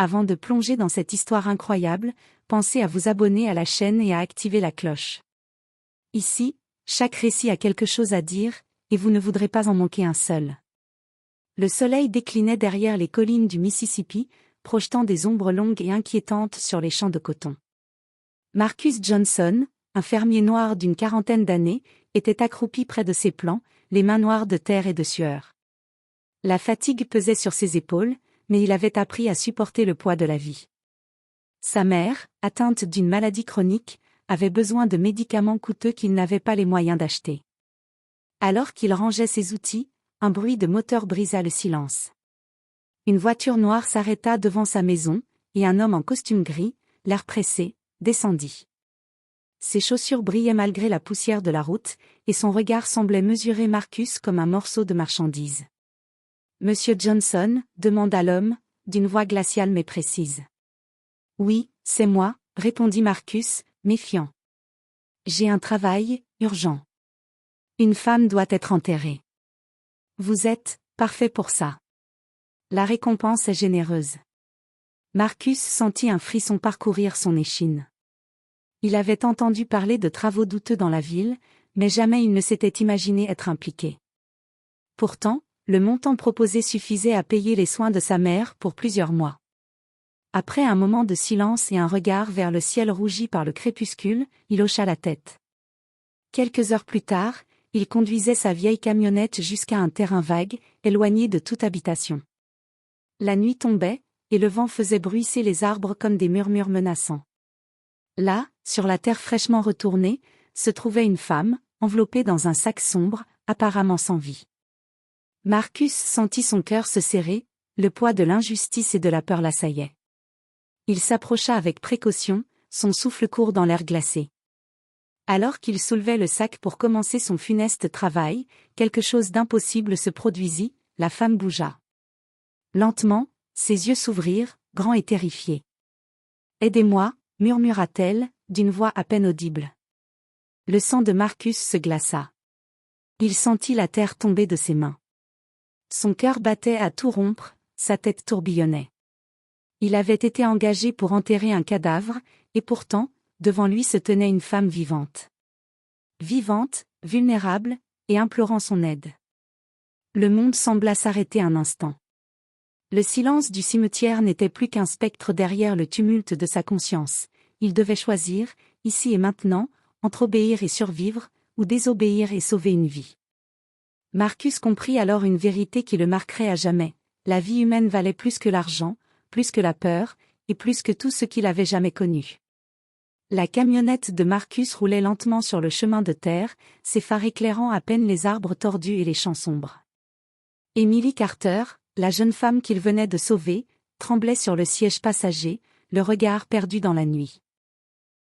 Avant de plonger dans cette histoire incroyable, pensez à vous abonner à la chaîne et à activer la cloche. Ici, chaque récit a quelque chose à dire, et vous ne voudrez pas en manquer un seul. Le soleil déclinait derrière les collines du Mississippi, projetant des ombres longues et inquiétantes sur les champs de coton. Marcus Johnson, un fermier noir d'une quarantaine d'années, était accroupi près de ses plants, les mains noires de terre et de sueur. La fatigue pesait sur ses épaules, mais il avait appris à supporter le poids de la vie. Sa mère, atteinte d'une maladie chronique, avait besoin de médicaments coûteux qu'il n'avait pas les moyens d'acheter. Alors qu'il rangeait ses outils, un bruit de moteur brisa le silence. Une voiture noire s'arrêta devant sa maison, et un homme en costume gris, l'air pressé, descendit. Ses chaussures brillaient malgré la poussière de la route, et son regard semblait mesurer Marcus comme un morceau de marchandise. « Monsieur Johnson ?» demanda l'homme, d'une voix glaciale mais précise. « Oui, c'est moi » répondit Marcus, méfiant. « J'ai un travail, urgent. Une femme doit être enterrée. Vous êtes parfait pour ça. La récompense est généreuse. » Marcus sentit un frisson parcourir son échine. Il avait entendu parler de travaux douteux dans la ville, mais jamais il ne s'était imaginé être impliqué. Pourtant, le montant proposé suffisait à payer les soins de sa mère pour plusieurs mois. Après un moment de silence et un regard vers le ciel rougi par le crépuscule, il hocha la tête. Quelques heures plus tard, il conduisait sa vieille camionnette jusqu'à un terrain vague, éloigné de toute habitation. La nuit tombait, et le vent faisait bruisser les arbres comme des murmures menaçants. Là, sur la terre fraîchement retournée, se trouvait une femme, enveloppée dans un sac sombre, apparemment sans vie. Marcus sentit son cœur se serrer, le poids de l'injustice et de la peur l'assaillait. Il s'approcha avec précaution, son souffle court dans l'air glacé. Alors qu'il soulevait le sac pour commencer son funeste travail, quelque chose d'impossible se produisit, la femme bougea. Lentement, ses yeux s'ouvrirent, grands et terrifiés. « Aidez-moi » murmura-t-elle, d'une voix à peine audible. Le sang de Marcus se glaça. Il sentit la terre tomber de ses mains. Son cœur battait à tout rompre, sa tête tourbillonnait. Il avait été engagé pour enterrer un cadavre, et pourtant, devant lui se tenait une femme vivante. Vivante, vulnérable, et implorant son aide. Le monde sembla s'arrêter un instant. Le silence du cimetière n'était plus qu'un spectre derrière le tumulte de sa conscience. Il devait choisir, ici et maintenant, entre obéir et survivre, ou désobéir et sauver une vie. Marcus comprit alors une vérité qui le marquerait à jamais. La vie humaine valait plus que l'argent, plus que la peur, et plus que tout ce qu'il avait jamais connu. La camionnette de Marcus roulait lentement sur le chemin de terre, ses phares éclairant à peine les arbres tordus et les champs sombres. Emily Carter, la jeune femme qu'il venait de sauver, tremblait sur le siège passager, le regard perdu dans la nuit.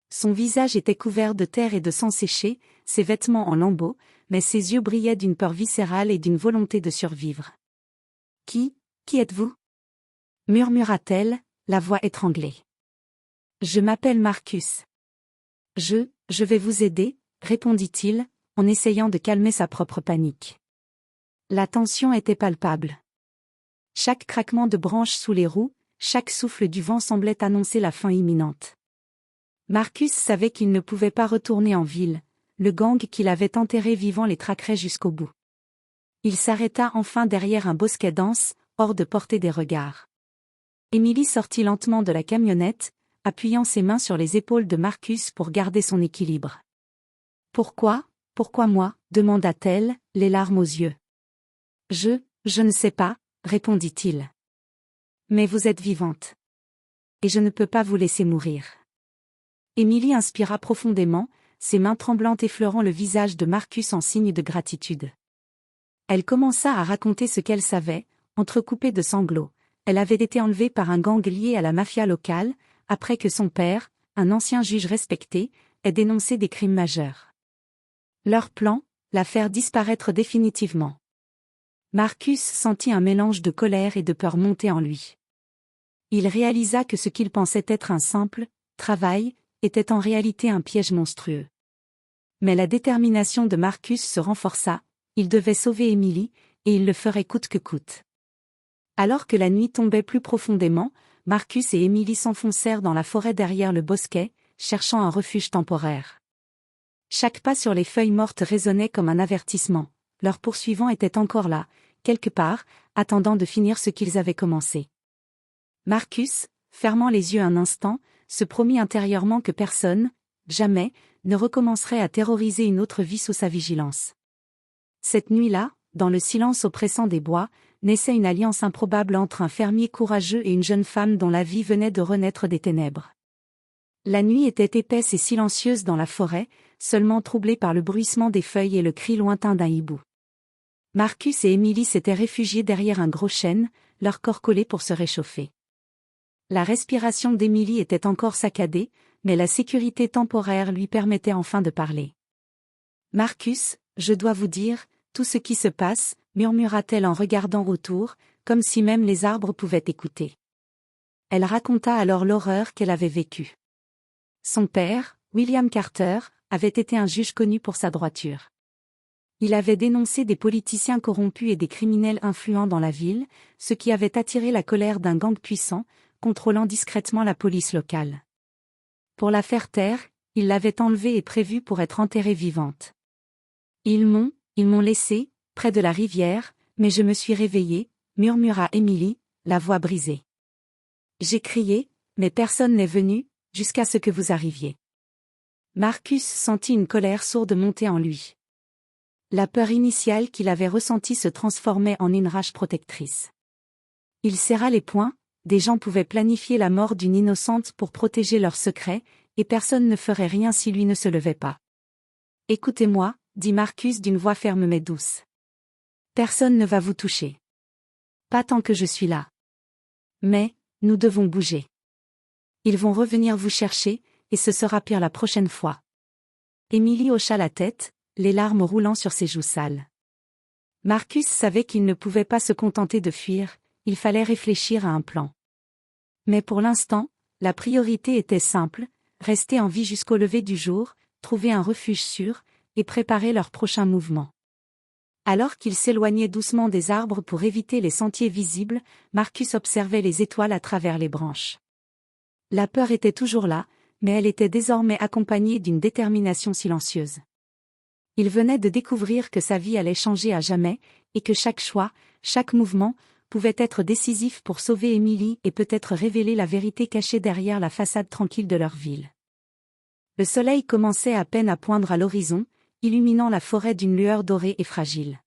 Son visage était couvert de terre et de sang séché, ses vêtements en lambeaux, mais ses yeux brillaient d'une peur viscérale et d'une volonté de survivre. « Qui êtes-vous » murmura-t-elle, la voix étranglée. « Je m'appelle Marcus. »« Je vais vous aider » répondit-il, en essayant de calmer sa propre panique. La tension était palpable. Chaque craquement de branches sous les roues, chaque souffle du vent semblait annoncer la fin imminente. Marcus savait qu'il ne pouvait pas retourner en ville, le gang qu'il avait enterré vivant les traquerait jusqu'au bout. Il s'arrêta enfin derrière un bosquet dense, hors de portée des regards. Emily sortit lentement de la camionnette, appuyant ses mains sur les épaules de Marcus pour garder son équilibre. « Pourquoi moi » demanda-t-elle, les larmes aux yeux. « Je ne sais pas » répondit-il. « Mais vous êtes vivante. Et je ne peux pas vous laisser mourir. » Emily inspira profondément, ses mains tremblantes effleurant le visage de Marcus en signe de gratitude. Elle commença à raconter ce qu'elle savait, entrecoupé de sanglots. Elle avait été enlevée par un gang lié à la mafia locale, après que son père, un ancien juge respecté, ait dénoncé des crimes majeurs. Leur plan, la faire disparaître définitivement. Marcus sentit un mélange de colère et de peur monter en lui. Il réalisa que ce qu'il pensait être un simple travail était en réalité un piège monstrueux. Mais la détermination de Marcus se renforça, il devait sauver Emily, et il le ferait coûte que coûte. Alors que la nuit tombait plus profondément, Marcus et Émilie s'enfoncèrent dans la forêt derrière le bosquet, cherchant un refuge temporaire. Chaque pas sur les feuilles mortes résonnait comme un avertissement. Leurs poursuivants étaient encore là, quelque part, attendant de finir ce qu'ils avaient commencé. Marcus, fermant les yeux un instant, se promit intérieurement que personne, jamais, ne recommencerait à terroriser une autre vie sous sa vigilance. Cette nuit-là, dans le silence oppressant des bois, naissait une alliance improbable entre un fermier courageux et une jeune femme dont la vie venait de renaître des ténèbres. La nuit était épaisse et silencieuse dans la forêt, seulement troublée par le bruissement des feuilles et le cri lointain d'un hibou. Marcus et Émilie s'étaient réfugiés derrière un gros chêne, leur corps collés pour se réchauffer. La respiration d'Émilie était encore saccadée, mais la sécurité temporaire lui permettait enfin de parler. « Marcus, je dois vous dire, tout ce qui se passe, » murmura-t-elle en regardant autour, comme si même les arbres pouvaient écouter. Elle raconta alors l'horreur qu'elle avait vécue. Son père, William Carter, avait été un juge connu pour sa droiture. Il avait dénoncé des politiciens corrompus et des criminels influents dans la ville, ce qui avait attiré la colère d'un gang puissant, contrôlant discrètement la police locale. Pour la faire taire, il l'avait enlevée et prévue pour être enterrée vivante. Ils m'ont laissée, près de la rivière, mais je me suis réveillée, murmura Émilie, la voix brisée. J'ai crié, mais personne n'est venu, jusqu'à ce que vous arriviez. Marcus sentit une colère sourde monter en lui. La peur initiale qu'il avait ressentie se transformait en une rage protectrice. Il serra les poings, des gens pouvaient planifier la mort d'une innocente pour protéger leur secret, et personne ne ferait rien si lui ne se levait pas. « Écoutez-moi, » dit Marcus d'une voix ferme mais douce. « Personne ne va vous toucher. Pas tant que je suis là. Mais, nous devons bouger. Ils vont revenir vous chercher, et ce sera pire la prochaine fois. » Émilie hocha la tête, les larmes roulant sur ses joues sales. Marcus savait qu'il ne pouvait pas se contenter de fuir, il fallait réfléchir à un plan. Mais pour l'instant, la priorité était simple, rester en vie jusqu'au lever du jour, trouver un refuge sûr, et préparer leur prochain mouvement. Alors qu'ils s'éloignaient doucement des arbres pour éviter les sentiers visibles, Marcus observait les étoiles à travers les branches. La peur était toujours là, mais elle était désormais accompagnée d'une détermination silencieuse. Il venait de découvrir que sa vie allait changer à jamais, et que chaque choix, chaque mouvement, pouvait être décisif pour sauver Émilie et peut-être révéler la vérité cachée derrière la façade tranquille de leur ville. Le soleil commençait à peine à poindre à l'horizon, illuminant la forêt d'une lueur dorée et fragile.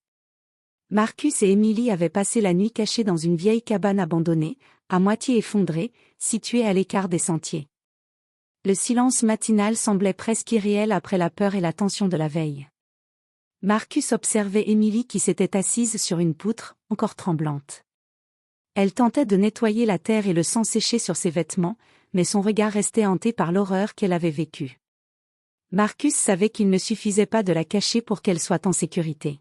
Marcus et Émilie avaient passé la nuit cachés dans une vieille cabane abandonnée, à moitié effondrée, située à l'écart des sentiers. Le silence matinal semblait presque irréel après la peur et la tension de la veille. Marcus observait Émilie qui s'était assise sur une poutre, encore tremblante. Elle tentait de nettoyer la terre et le sang séché sur ses vêtements, mais son regard restait hanté par l'horreur qu'elle avait vécue. Marcus savait qu'il ne suffisait pas de la cacher pour qu'elle soit en sécurité.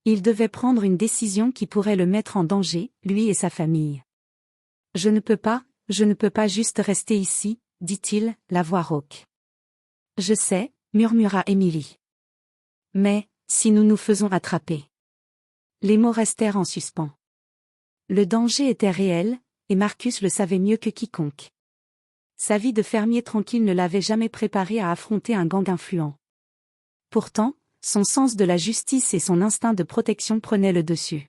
Il devait prendre une décision qui pourrait le mettre en danger, lui et sa famille. « Je ne peux pas juste rester ici, » dit-il, la voix rauque. « Je sais, » murmura Émilie. « Mais, si nous nous faisons attraper ?» Les mots restèrent en suspens. Le danger était réel, et Marcus le savait mieux que quiconque. Sa vie de fermier tranquille ne l'avait jamais préparé à affronter un gang influent. Pourtant, son sens de la justice et son instinct de protection prenaient le dessus.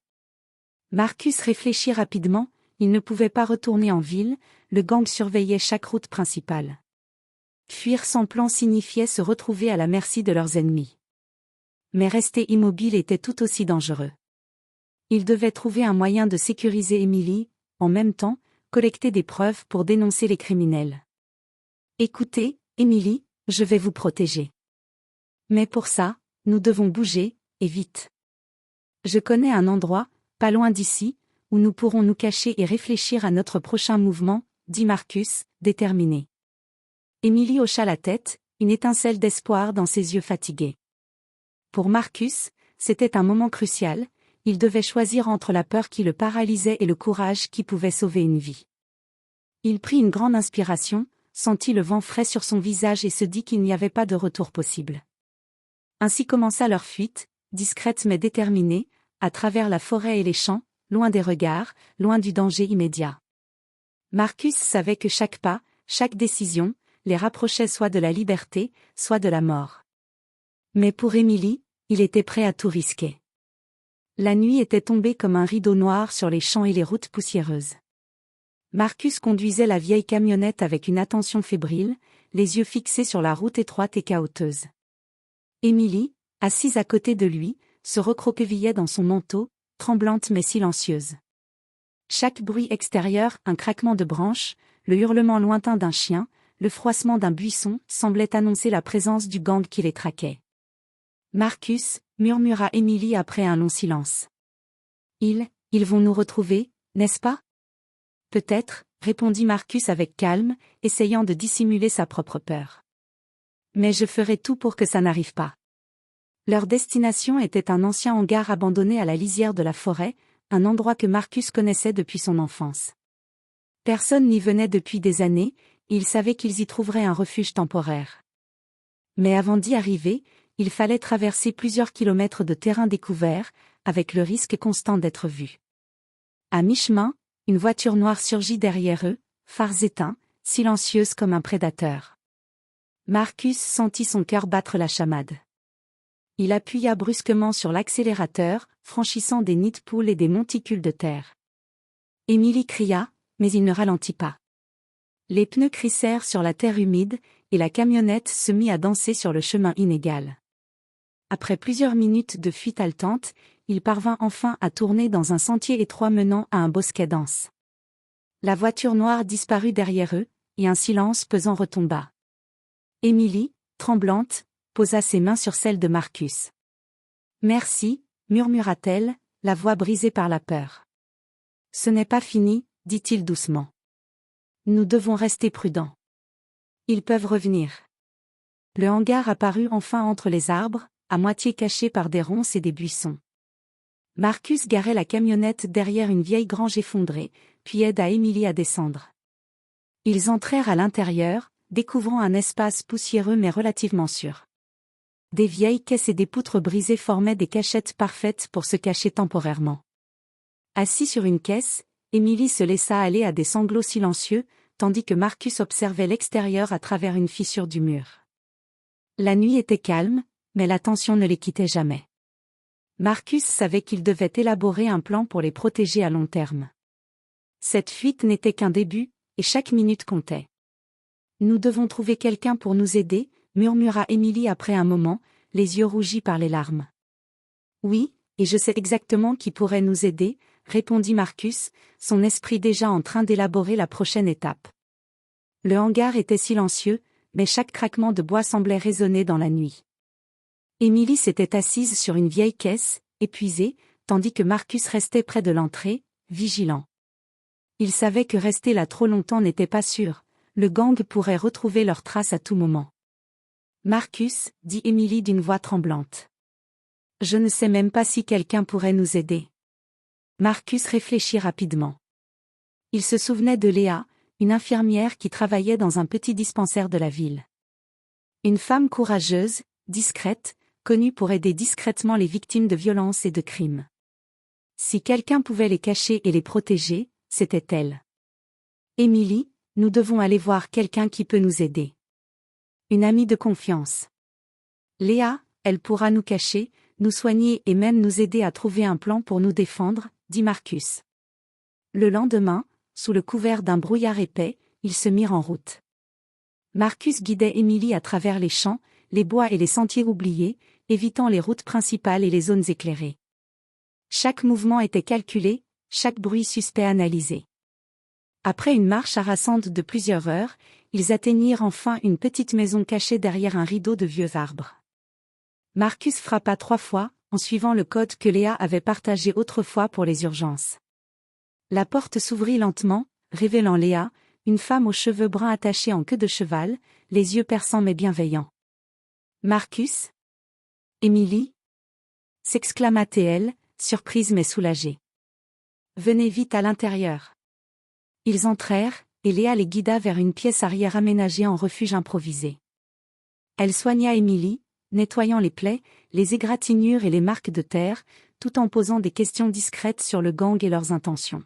Marcus réfléchit rapidement, il ne pouvait pas retourner en ville, le gang surveillait chaque route principale. Fuir sans plan signifiait se retrouver à la merci de leurs ennemis. Mais rester immobile était tout aussi dangereux. Il devait trouver un moyen de sécuriser Émilie, en même temps, collecter des preuves pour dénoncer les criminels. « Écoutez, Émilie, je vais vous protéger. Mais pour ça, nous devons bouger, et vite. Je connais un endroit, pas loin d'ici, où nous pourrons nous cacher et réfléchir à notre prochain mouvement, » dit Marcus, déterminé. Émilie hocha la tête, une étincelle d'espoir dans ses yeux fatigués. Pour Marcus, c'était un moment crucial, il devait choisir entre la peur qui le paralysait et le courage qui pouvait sauver une vie. Il prit une grande inspiration, sentit le vent frais sur son visage et se dit qu'il n'y avait pas de retour possible. Ainsi commença leur fuite, discrète mais déterminée, à travers la forêt et les champs, loin des regards, loin du danger immédiat. Marcus savait que chaque pas, chaque décision, les rapprochait soit de la liberté, soit de la mort. Mais pour Émilie, il était prêt à tout risquer. La nuit était tombée comme un rideau noir sur les champs et les routes poussiéreuses. Marcus conduisait la vieille camionnette avec une attention fébrile, les yeux fixés sur la route étroite et chaoteuse. Émilie, assise à côté de lui, se recroquevillait dans son manteau, tremblante mais silencieuse. Chaque bruit extérieur, un craquement de branches, le hurlement lointain d'un chien, le froissement d'un buisson, semblait annoncer la présence du gang qui les traquait. « Marcus », murmura Émilie après un long silence. « Ils vont nous retrouver, n'est-ce pas ?» « Peut-être », répondit Marcus avec calme, essayant de dissimuler sa propre peur. « Mais je ferai tout pour que ça n'arrive pas. » Leur destination était un ancien hangar abandonné à la lisière de la forêt, un endroit que Marcus connaissait depuis son enfance. Personne n'y venait depuis des années, et il savait qu'ils y trouveraient un refuge temporaire. Mais avant d'y arriver, il fallait traverser plusieurs kilomètres de terrain découvert, avec le risque constant d'être vu. À mi-chemin, une voiture noire surgit derrière eux, phares éteints, silencieuse comme un prédateur. Marcus sentit son cœur battre la chamade. Il appuya brusquement sur l'accélérateur, franchissant des nids de poules et des monticules de terre. Émilie cria, mais il ne ralentit pas. Les pneus crissèrent sur la terre humide, et la camionnette se mit à danser sur le chemin inégal. Après plusieurs minutes de fuite haletante, il parvint enfin à tourner dans un sentier étroit menant à un bosquet dense. La voiture noire disparut derrière eux, et un silence pesant retomba. Émilie, tremblante, posa ses mains sur celles de Marcus. « Merci », murmura-t-elle, la voix brisée par la peur. « Ce n'est pas fini », dit-il doucement. « Nous devons rester prudents. Ils peuvent revenir. » Le hangar apparut enfin entre les arbres, à moitié caché par des ronces et des buissons. Marcus garait la camionnette derrière une vieille grange effondrée, puis aida Émilie à descendre. Ils entrèrent à l'intérieur, découvrant un espace poussiéreux mais relativement sûr. Des vieilles caisses et des poutres brisées formaient des cachettes parfaites pour se cacher temporairement. Assis sur une caisse, Émilie se laissa aller à des sanglots silencieux, tandis que Marcus observait l'extérieur à travers une fissure du mur. La nuit était calme, mais la tension ne les quittait jamais. Marcus savait qu'il devait élaborer un plan pour les protéger à long terme. Cette fuite n'était qu'un début, et chaque minute comptait. « Nous devons trouver quelqu'un pour nous aider », murmura Émilie après un moment, les yeux rougis par les larmes. « Oui, et je sais exactement qui pourrait nous aider », répondit Marcus, son esprit déjà en train d'élaborer la prochaine étape. Le hangar était silencieux, mais chaque craquement de bois semblait résonner dans la nuit. Émilie s'était assise sur une vieille caisse, épuisée, tandis que Marcus restait près de l'entrée, vigilant. Il savait que rester là trop longtemps n'était pas sûr, le gang pourrait retrouver leurs traces à tout moment. « Marcus », dit Émilie d'une voix tremblante. « Je ne sais même pas si quelqu'un pourrait nous aider. » Marcus réfléchit rapidement. Il se souvenait de Léa, une infirmière qui travaillait dans un petit dispensaire de la ville. Une femme courageuse, discrète, connue pour aider discrètement les victimes de violences et de crimes. Si quelqu'un pouvait les cacher et les protéger, c'était elle. « Émilie, nous devons aller voir quelqu'un qui peut nous aider. Une amie de confiance. Léa, elle pourra nous cacher, nous soigner et même nous aider à trouver un plan pour nous défendre, » dit Marcus. Le lendemain, sous le couvert d'un brouillard épais, ils se mirent en route. Marcus guidait Émilie à travers les champs, les bois et les sentiers oubliés, évitant les routes principales et les zones éclairées. Chaque mouvement était calculé, chaque bruit suspect analysé. Après une marche harassante de plusieurs heures, ils atteignirent enfin une petite maison cachée derrière un rideau de vieux arbres. Marcus frappa 3 fois, en suivant le code que Léa avait partagé autrefois pour les urgences. La porte s'ouvrit lentement, révélant Léa, une femme aux cheveux bruns attachés en queue de cheval, les yeux perçants mais bienveillants. « Marcus ? Émilie » s'exclama-t-elle, surprise mais soulagée. « Venez vite à l'intérieur. » Ils entrèrent, et Léa les guida vers une pièce arrière aménagée en refuge improvisé. Elle soigna Émilie, nettoyant les plaies, les égratignures et les marques de terre, tout en posant des questions discrètes sur le gang et leurs intentions.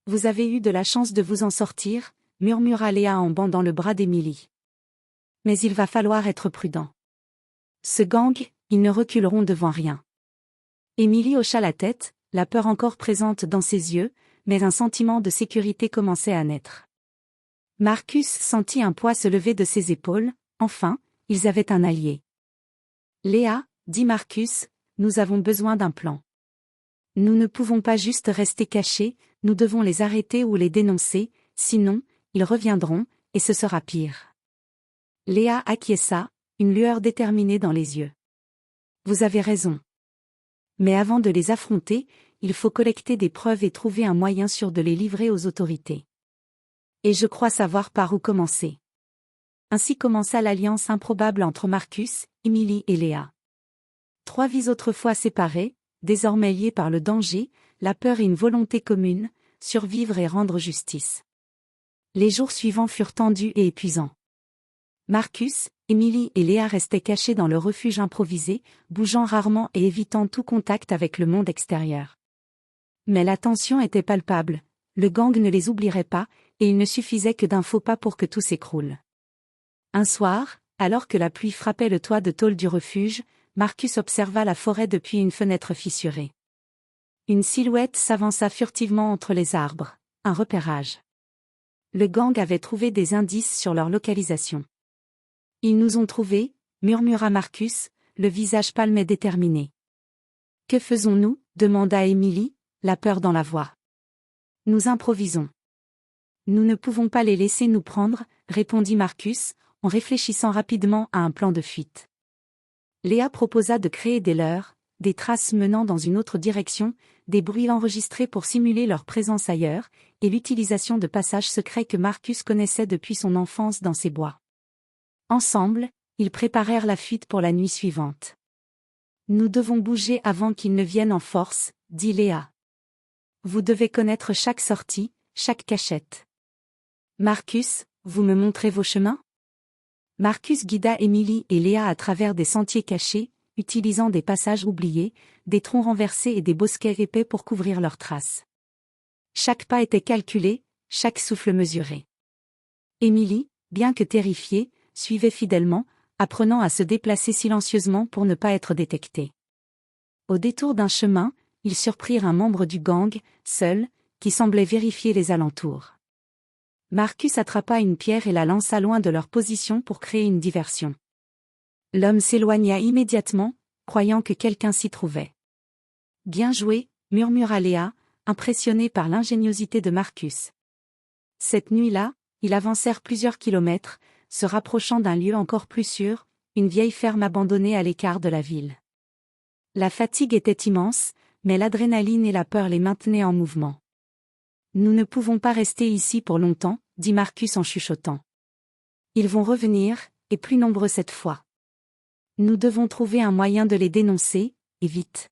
Vous avez eu de la chance de vous en sortir, murmura Léa en bandant le bras d'Émilie. Mais il va falloir être prudent. Ce gang, ils ne reculeront devant rien. Émilie hocha la tête, la peur encore présente dans ses yeux, mais un sentiment de sécurité commençait à naître. Marcus sentit un poids se lever de ses épaules, enfin, ils avaient un allié. Léa, dit Marcus, nous avons besoin d'un plan. Nous ne pouvons pas juste rester cachés, nous devons les arrêter ou les dénoncer, sinon, ils reviendront, et ce sera pire. Léa acquiesça, une lueur déterminée dans les yeux. Vous avez raison. Mais avant de les affronter, il faut collecter des preuves et trouver un moyen sûr de les livrer aux autorités. Et je crois savoir par où commencer. Ainsi commença l'alliance improbable entre Marcus, Émilie et Léa. 3 vies autrefois séparées, désormais liées par le danger, la peur et une volonté commune, survivre et rendre justice. Les jours suivants furent tendus et épuisants. Marcus, Émilie et Léa restaient cachés dans le refuge improvisé, bougeant rarement et évitant tout contact avec le monde extérieur. Mais la tension était palpable, le gang ne les oublierait pas, et il ne suffisait que d'un faux pas pour que tout s'écroule. Un soir, alors que la pluie frappait le toit de tôle du refuge, Marcus observa la forêt depuis une fenêtre fissurée. Une silhouette s'avança furtivement entre les arbres, un repérage. Le gang avait trouvé des indices sur leur localisation. Ils nous ont trouvés, murmura Marcus, le visage pâle et déterminé. Que faisons-nous ? Demanda Émilie, la peur dans la voix. Nous improvisons. Nous ne pouvons pas les laisser nous prendre, répondit Marcus, en réfléchissant rapidement à un plan de fuite. Léa proposa de créer des leurres, des traces menant dans une autre direction, des bruits enregistrés pour simuler leur présence ailleurs, et l'utilisation de passages secrets que Marcus connaissait depuis son enfance dans ces bois. Ensemble, ils préparèrent la fuite pour la nuit suivante. Nous devons bouger avant qu'ils ne viennent en force, dit Léa. Vous devez connaître chaque sortie, chaque cachette. Marcus, vous me montrez vos chemins ? Marcus guida Émilie et Léa à travers des sentiers cachés, utilisant des passages oubliés, des troncs renversés et des bosquets épais pour couvrir leurs traces. Chaque pas était calculé, chaque souffle mesuré. Émilie, bien que terrifiée, suivait fidèlement, apprenant à se déplacer silencieusement pour ne pas être détectée. Au détour d'un chemin, ils surprirent un membre du gang, seul, qui semblait vérifier les alentours. Marcus attrapa une pierre et la lança loin de leur position pour créer une diversion. L'homme s'éloigna immédiatement, croyant que quelqu'un s'y trouvait. « Bien joué », murmura Léa, impressionnée par l'ingéniosité de Marcus. Cette nuit-là, ils avancèrent plusieurs kilomètres, se rapprochant d'un lieu encore plus sûr, une vieille ferme abandonnée à l'écart de la ville. La fatigue était immense, mais l'adrénaline et la peur les maintenaient en mouvement. « Nous ne pouvons pas rester ici pour longtemps, dit Marcus en chuchotant. Ils vont revenir, et plus nombreux cette fois. Nous devons trouver un moyen de les dénoncer, et vite.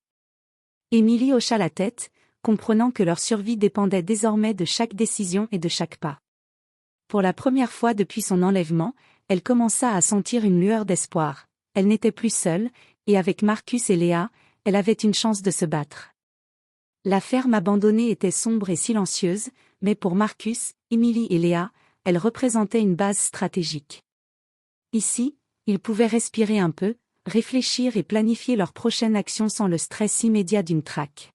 Émilie hocha la tête, comprenant que leur survie dépendait désormais de chaque décision et de chaque pas. Pour la première fois depuis son enlèvement, elle commença à sentir une lueur d'espoir. Elle n'était plus seule, et avec Marcus et Léa, elle avait une chance de se battre. La ferme abandonnée était sombre et silencieuse, mais pour Marcus, Émilie et Léa, elle représentait une base stratégique. Ici, ils pouvaient respirer un peu, réfléchir et planifier leur prochaine action sans le stress immédiat d'une traque.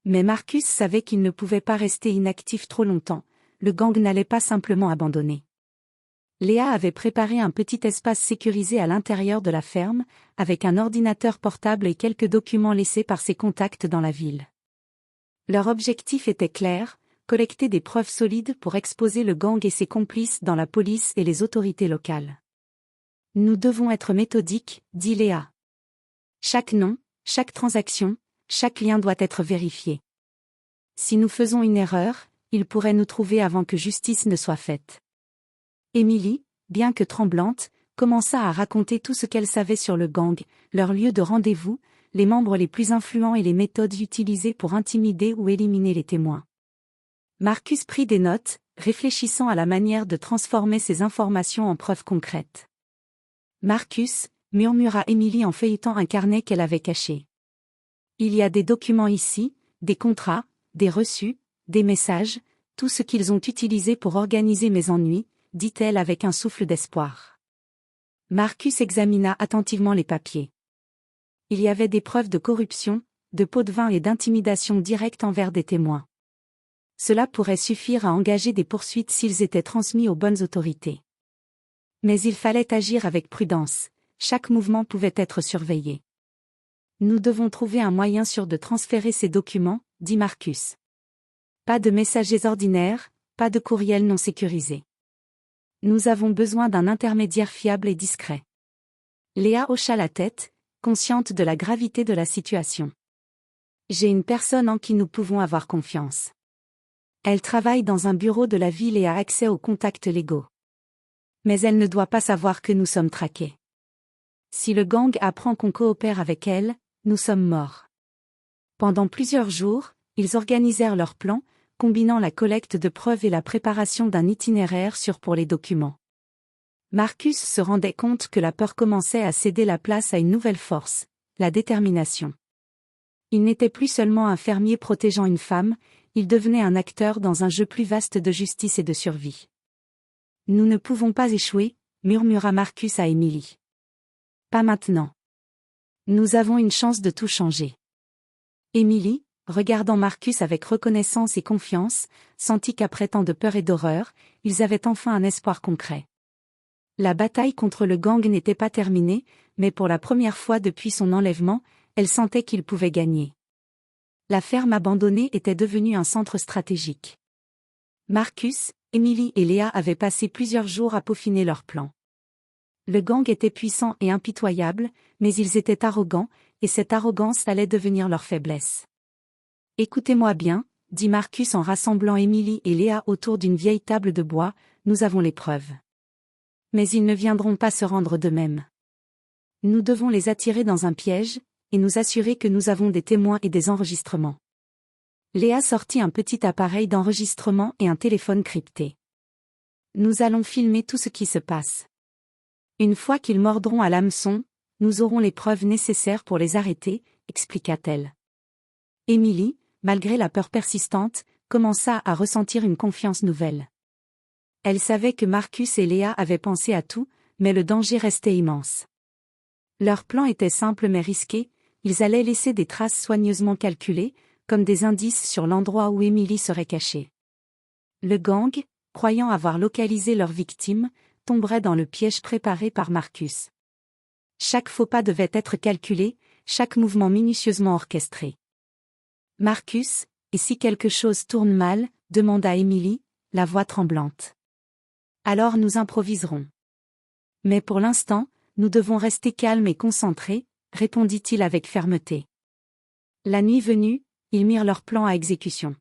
Mais Marcus savait qu'il ne pouvait pas rester inactif trop longtemps, le gang n'allait pas simplement abandonner. Léa avait préparé un petit espace sécurisé à l'intérieur de la ferme, avec un ordinateur portable et quelques documents laissés par ses contacts dans la ville. Leur objectif était clair, collecter des preuves solides pour exposer le gang et ses complices dans la police et les autorités locales. Nous devons être méthodiques, dit Léa. Chaque nom, chaque transaction, chaque lien doit être vérifié. Si nous faisons une erreur, ils pourraient nous trouver avant que justice ne soit faite. Émilie, bien que tremblante, commença à raconter tout ce qu'elle savait sur le gang, leur lieu de rendez-vous, les membres les plus influents et les méthodes utilisées pour intimider ou éliminer les témoins. Marcus prit des notes, réfléchissant à la manière de transformer ces informations en preuves concrètes. Marcus, murmura Émilie en feuilletant un carnet qu'elle avait caché. Il y a des documents ici, des contrats, des reçus, des messages, tout ce qu'ils ont utilisé pour organiser mes ennuis, dit-elle avec un souffle d'espoir. Marcus examina attentivement les papiers. Il y avait des preuves de corruption, de pots de vin et d'intimidation directe envers des témoins. Cela pourrait suffire à engager des poursuites s'ils étaient transmis aux bonnes autorités. Mais il fallait agir avec prudence, chaque mouvement pouvait être surveillé. Nous devons trouver un moyen sûr de transférer ces documents, dit Marcus. Pas de messagers ordinaires, pas de courriel non sécurisé. Nous avons besoin d'un intermédiaire fiable et discret. Léa hocha la tête, consciente de la gravité de la situation. J'ai une personne en qui nous pouvons avoir confiance. Elle travaille dans un bureau de la ville et a accès aux contacts légaux. Mais elle ne doit pas savoir que nous sommes traqués. Si le gang apprend qu'on coopère avec elle, nous sommes morts. Pendant plusieurs jours, ils organisèrent leur plan, combinant la collecte de preuves et la préparation d'un itinéraire sûr pour les documents. Marcus se rendait compte que la peur commençait à céder la place à une nouvelle force, la détermination. Il n'était plus seulement un fermier protégeant une femme, il devenait un acteur dans un jeu plus vaste de justice et de survie. Nous ne pouvons pas échouer, murmura Marcus à Emily. Pas maintenant. Nous avons une chance de tout changer. Emily, regardant Marcus avec reconnaissance et confiance, sentit qu'après tant de peur et d'horreur, ils avaient enfin un espoir concret. La bataille contre le gang n'était pas terminée, mais pour la première fois depuis son enlèvement, elle sentait qu'ils pouvaient gagner. La ferme abandonnée était devenue un centre stratégique. Marcus, Emily et Léa avaient passé plusieurs jours à peaufiner leur plan. Le gang était puissant et impitoyable, mais ils étaient arrogants, et cette arrogance allait devenir leur faiblesse. Écoutez-moi bien, dit Marcus en rassemblant Emily et Léa autour d'une vieille table de bois, nous avons les preuves. Mais ils ne viendront pas se rendre d'eux-mêmes. Nous devons les attirer dans un piège, et nous assurer que nous avons des témoins et des enregistrements. Léa sortit un petit appareil d'enregistrement et un téléphone crypté. Nous allons filmer tout ce qui se passe. Une fois qu'ils mordront à l'hameçon, nous aurons les preuves nécessaires pour les arrêter, expliqua-t-elle. Emily, malgré la peur persistante, commença à ressentir une confiance nouvelle. Elle savait que Marcus et Léa avaient pensé à tout, mais le danger restait immense. Leur plan était simple mais risqué, ils allaient laisser des traces soigneusement calculées, comme des indices sur l'endroit où Emily serait cachée. Le gang, croyant avoir localisé leur victime, tomberait dans le piège préparé par Marcus. Chaque faux pas devait être calculé, chaque mouvement minutieusement orchestré. Marcus, et si quelque chose tourne mal, demanda Emily, la voix tremblante. Alors nous improviserons. Mais pour l'instant, nous devons rester calmes et concentrés, répondit-il avec fermeté. La nuit venue, ils mirent leur plan à exécution.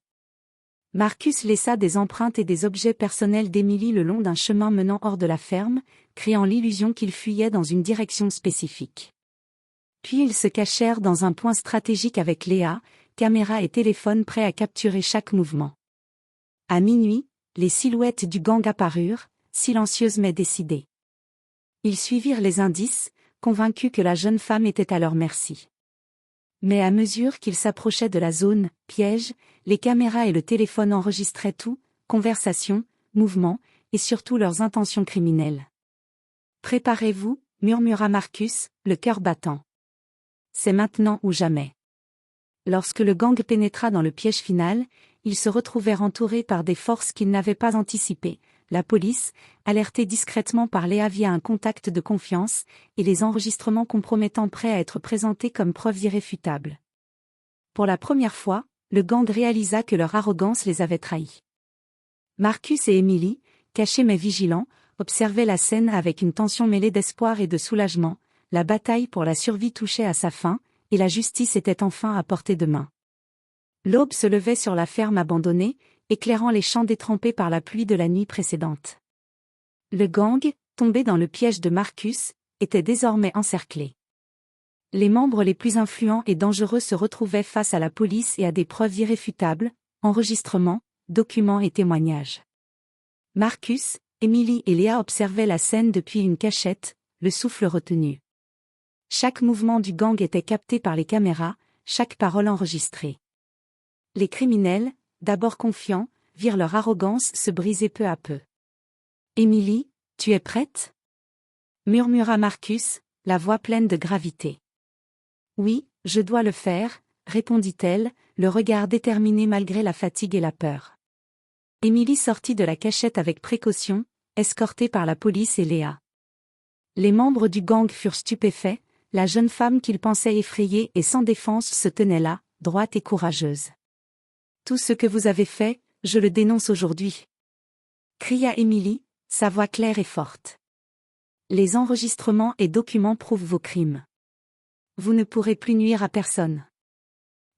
Marcus laissa des empreintes et des objets personnels d'Emily le long d'un chemin menant hors de la ferme, créant l'illusion qu'ils fuyaient dans une direction spécifique. Puis ils se cachèrent dans un point stratégique avec Léa, caméra et téléphone prêts à capturer chaque mouvement. À minuit, les silhouettes du gang apparurent, silencieuses mais décidées. Ils suivirent les indices, convaincus que la jeune femme était à leur merci. Mais à mesure qu'ils s'approchaient de la zone piège, les caméras et le téléphone enregistraient tout, conversations, mouvements, et surtout leurs intentions criminelles. Préparez-vous, murmura Marcus, le cœur battant. C'est maintenant ou jamais. Lorsque le gang pénétra dans le piège final, ils se retrouvèrent entourés par des forces qu'ils n'avaient pas anticipées, la police, alertée discrètement par Léa via un contact de confiance, et les enregistrements compromettants prêts à être présentés comme preuves irréfutables. Pour la première fois, le gang réalisa que leur arrogance les avait trahis. Marcus et Emily, cachés mais vigilants, observaient la scène avec une tension mêlée d'espoir et de soulagement, la bataille pour la survie touchait à sa fin, et la justice était enfin à portée de main. L'aube se levait sur la ferme abandonnée, éclairant les champs détrempés par la pluie de la nuit précédente. Le gang, tombé dans le piège de Marcus, était désormais encerclé. Les membres les plus influents et dangereux se retrouvaient face à la police et à des preuves irréfutables, enregistrements, documents et témoignages. Marcus, Emily et Léa observaient la scène depuis une cachette, le souffle retenu. Chaque mouvement du gang était capté par les caméras, chaque parole enregistrée. Les criminels, d'abord confiants, virent leur arrogance se briser peu à peu. « Émilie, tu es prête ?» murmura Marcus, la voix pleine de gravité. « Oui, je dois le faire, » répondit-elle, le regard déterminé malgré la fatigue et la peur. Émilie sortit de la cachette avec précaution, escortée par la police et Léa. Les membres du gang furent stupéfaits, la jeune femme qu'ils pensaient effrayée et sans défense se tenait là, droite et courageuse. « Tout ce que vous avez fait, je le dénonce aujourd'hui !» cria Émilie, sa voix claire et forte. « Les enregistrements et documents prouvent vos crimes. Vous ne pourrez plus nuire à personne. »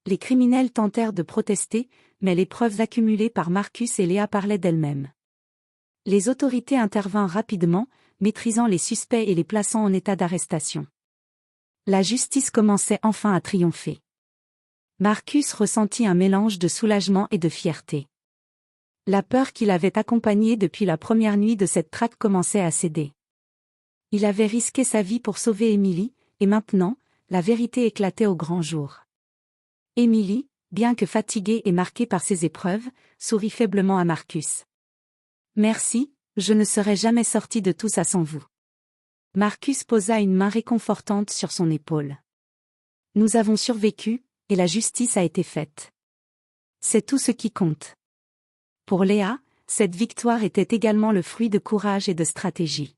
Les criminels tentèrent de protester, mais les preuves accumulées par Marcus et Léa parlaient d'elles-mêmes. Les autorités intervinrent rapidement, maîtrisant les suspects et les plaçant en état d'arrestation. La justice commençait enfin à triompher. Marcus ressentit un mélange de soulagement et de fierté. La peur qu'il avait accompagnée depuis la première nuit de cette traque commençait à céder. Il avait risqué sa vie pour sauver Émilie, et maintenant, la vérité éclatait au grand jour. Émilie, bien que fatiguée et marquée par ses épreuves, sourit faiblement à Marcus. « Merci, je ne serais jamais sortie de tout ça sans vous. » Marcus posa une main réconfortante sur son épaule. « Nous avons survécu, et la justice a été faite. C'est tout ce qui compte. » Pour Léa, cette victoire était également le fruit de courage et de stratégie.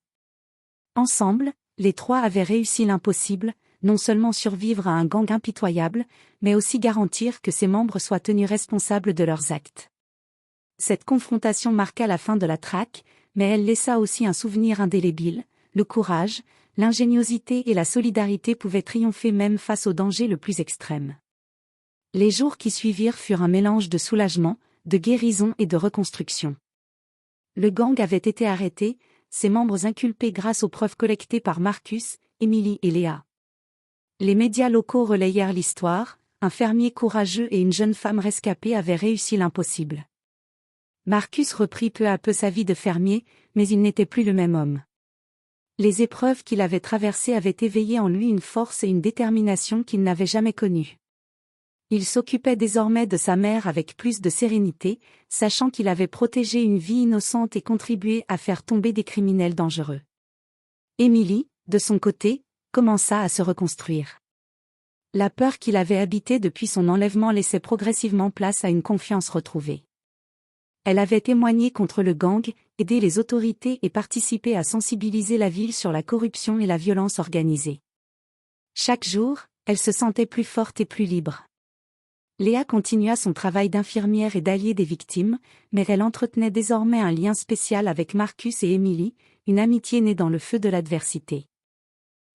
Ensemble, les trois avaient réussi l'impossible, non seulement survivre à un gang impitoyable, mais aussi garantir que ses membres soient tenus responsables de leurs actes. Cette confrontation marqua la fin de la traque, mais elle laissa aussi un souvenir indélébile. Le courage, l'ingéniosité et la solidarité pouvaient triompher même face au danger le plus extrême. Les jours qui suivirent furent un mélange de soulagement, de guérison et de reconstruction. Le gang avait été arrêté, ses membres inculpés grâce aux preuves collectées par Marcus, Émilie et Léa. Les médias locaux relayèrent l'histoire, un fermier courageux et une jeune femme rescapée avaient réussi l'impossible. Marcus reprit peu à peu sa vie de fermier, mais il n'était plus le même homme. Les épreuves qu'il avait traversées avaient éveillé en lui une force et une détermination qu'il n'avait jamais connues. Il s'occupait désormais de sa mère avec plus de sérénité, sachant qu'il avait protégé une vie innocente et contribué à faire tomber des criminels dangereux. Émilie, de son côté, commença à se reconstruire. La peur qu'il avait habitée depuis son enlèvement laissait progressivement place à une confiance retrouvée. Elle avait témoigné contre le gang, aidé les autorités et participé à sensibiliser la ville sur la corruption et la violence organisée. Chaque jour, elle se sentait plus forte et plus libre. Léa continua son travail d'infirmière et d'alliée des victimes, mais elle entretenait désormais un lien spécial avec Marcus et Émilie, une amitié née dans le feu de l'adversité.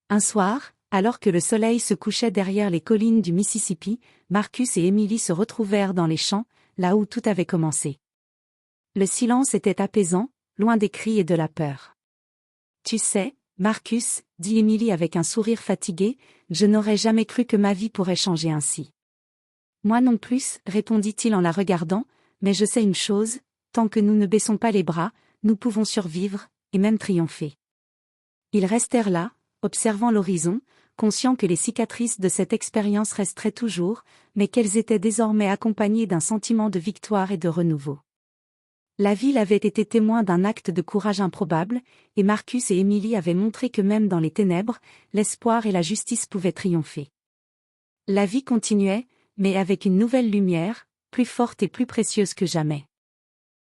Un soir, alors que le soleil se couchait derrière les collines du Mississippi, Marcus et Émilie se retrouvèrent dans les champs, là où tout avait commencé. Le silence était apaisant, loin des cris et de la peur. « Tu sais, Marcus, » dit Émilie avec un sourire fatigué, « je n'aurais jamais cru que ma vie pourrait changer ainsi. » « Moi non plus, » répondit-il en la regardant, « mais je sais une chose, tant que nous ne baissons pas les bras, nous pouvons survivre, et même triompher. » Ils restèrent là, observant l'horizon, conscients que les cicatrices de cette expérience resteraient toujours, mais qu'elles étaient désormais accompagnées d'un sentiment de victoire et de renouveau. La ville avait été témoin d'un acte de courage improbable, et Marcus et Émilie avaient montré que même dans les ténèbres, l'espoir et la justice pouvaient triompher. La vie continuait, mais avec une nouvelle lumière, plus forte et plus précieuse que jamais.